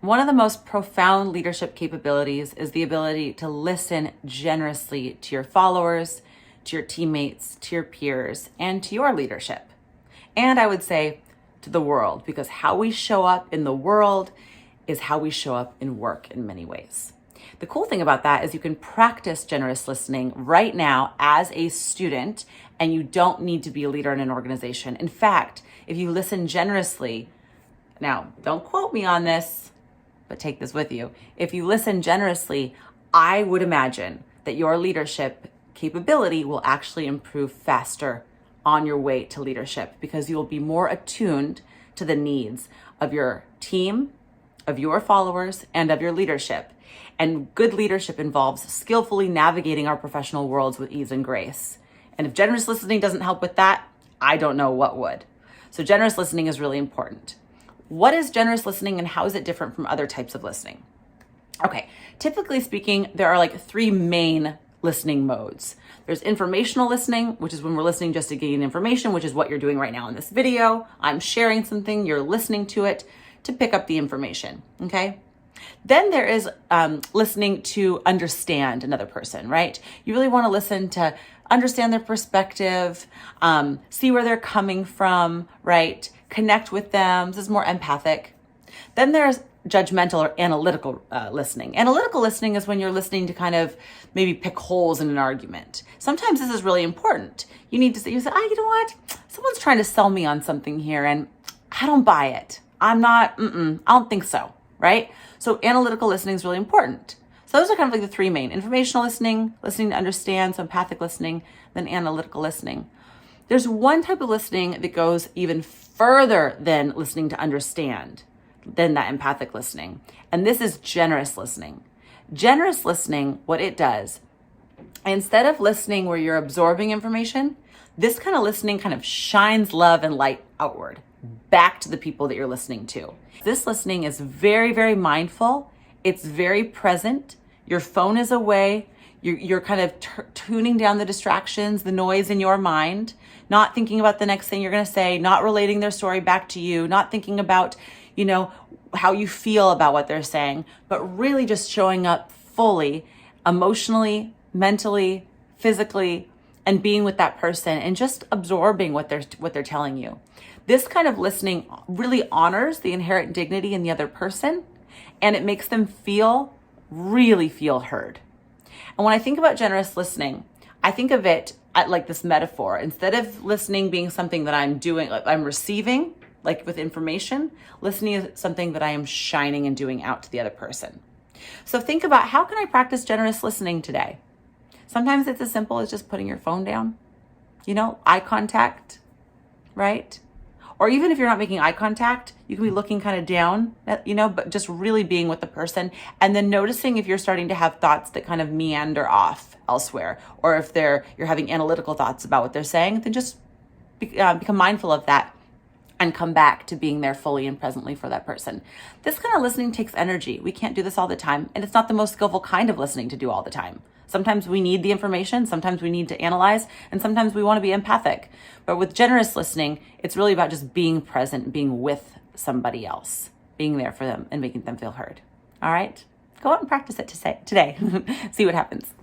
One of the most profound leadership capabilities is the ability to listen generously to your followers, to your teammates, to your peers, and to your leadership. And I would say to the world, because how we show up in the world is how we show up in work in many ways. The cool thing about that is you can practice generous listening right now as a student, and you don't need to be a leader in an organization. In fact, if you listen generously, now don't quote me on this, but take this with you. If you listen generously, I would imagine that your leadership capability will actually improve faster on your way to leadership, because you will be more attuned to the needs of your team, of your followers, and of your leadership. And good leadership involves skillfully navigating our professional worlds with ease and grace. And if generous listening doesn't help with that, I don't know what would. So generous listening is really important. What is generous listening and how is it different from other types of listening? Okay, typically speaking, there are like three main listening modes. There's informational listening, which is when we're listening just to gain information, which is what you're doing right now in this video. I'm sharing something, you're listening to it to pick up the information, okay? Then there is listening to understand another person, right? You really want to listen to understand their perspective, see where they're coming from, right? Connect with them. This is more empathic. Then there's judgmental or analytical listening. Analytical listening is when you're listening to kind of maybe pick holes in an argument. Sometimes this is really important. You need to say, you know what? Someone's trying to sell me on something here and I don't buy it. I don't think so, right? So analytical listening is really important. So those are kind of like the three main: informational listening, listening to understand, so empathic listening, then analytical listening. There's one type of listening that goes even further than listening to understand, than that empathic listening. And this is generous listening. Generous listening, what it does, instead of listening where you're absorbing information, this kind of listening kind of shines love and light outward, back to the people that you're listening to. This listening is very, very mindful. It's very present. Your phone is away. You're kind of tuning down the distractions, the noise in your mind, not thinking about the next thing you're going to say, not relating their story back to you, not thinking about, how you feel about what they're saying, but really just showing up fully, emotionally, mentally, physically, and being with that person and just absorbing what they're telling you. This kind of listening really honors the inherent dignity in the other person, and it makes them really feel heard. And when I think about generous listening, I think of it like this metaphor. Instead of listening being something that I'm doing, like I'm receiving, like with information, listening is something that I am shining and doing out to the other person. So think about, how can I practice generous listening today? Sometimes it's as simple as just putting your phone down, eye contact, right? Or even if you're not making eye contact, you can be looking kind of down, but just really being with the person, and then noticing if you're starting to have thoughts that kind of meander off elsewhere, or if you're having analytical thoughts about what they're saying, then just become mindful of that and come back to being there fully and presently for that person. This kind of listening takes energy. We can't do this all the time, and it's not the most skillful kind of listening to do all the time. Sometimes we need the information, sometimes we need to analyze, and sometimes we want to be empathic. But with generous listening, it's really about just being present, being with somebody else, being there for them and making them feel heard. All right? Go out and practice it today. See what happens.